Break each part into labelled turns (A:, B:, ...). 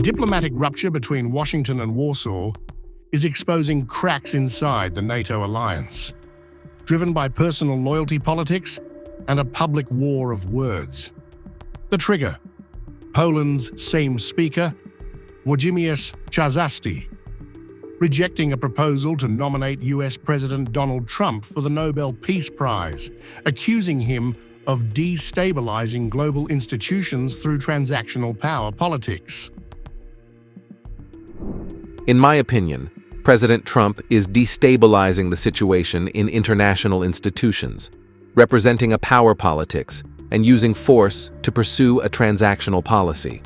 A: diplomatic rupture between Washington and Warsaw is exposing cracks inside the NATO alliance, driven by personal loyalty politics and a public war of words. The trigger: Poland's Sejm Speaker, Włodzimierz Czarzasty, rejecting a proposal to nominate US President Donald Trump for the Nobel Peace Prize, accusing him of destabilizing global institutions through transactional power politics.
B: In my opinion, President Trump is destabilizing the situation in international institutions, representing a power politics and using force to pursue a transactional policy.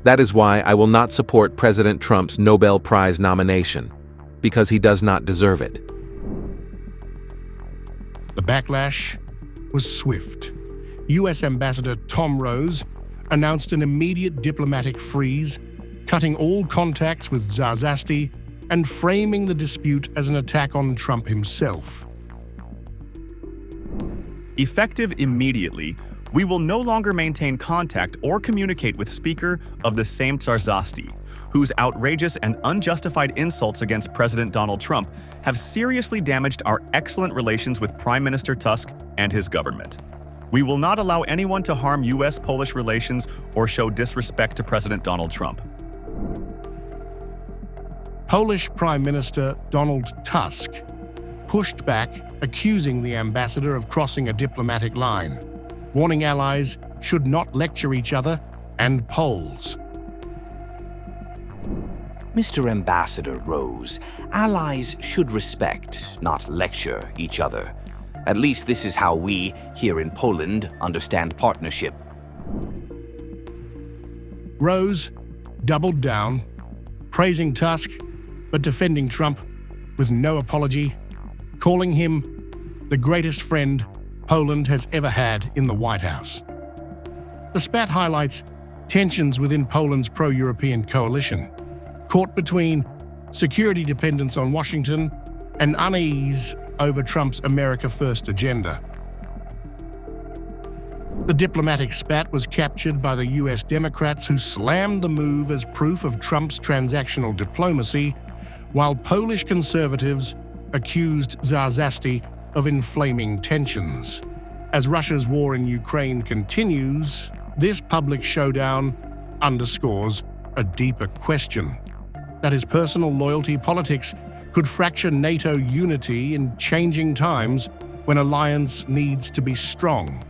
B: That is why I will not support President Trump's Nobel Prize nomination, because he does not deserve it.
A: The backlash was swift. US Ambassador Tom Rose announced an immediate diplomatic freeze, cutting all contacts with Czarzasty and framing the dispute as an attack on Trump himself.
C: Effective immediately, we will no longer maintain contact or communicate with Speaker of the Sejm Czarzasty, whose outrageous and unjustified insults against President Donald Trump have seriously damaged our excellent relations with Prime Minister Tusk and his government. We will not allow anyone to harm US-Polish relations or show disrespect to President Donald Trump.
A: Polish Prime Minister Donald Tusk pushed back, accusing the ambassador of crossing a diplomatic line, warning allies should not lecture each other and Poles.
D: Mr. Ambassador Rose, allies should respect, not lecture each other. At least this is how we, here in Poland, understand partnership.
A: Rose doubled down, praising Tusk, but defending Trump with no apology, calling him the greatest friend Poland has ever had in the White House. The spat highlights tensions within Poland's pro-European coalition, caught between security dependence on Washington and unease over Trump's America First agenda. The diplomatic spat was captured by the US Democrats, who slammed the move as proof of Trump's transactional diplomacy, while Polish conservatives accused Czarzasty of inflaming tensions. As Russia's war in Ukraine continues, this public showdown underscores a deeper question: that is, personal loyalty politics could fracture NATO unity in changing times when alliance needs to be strong.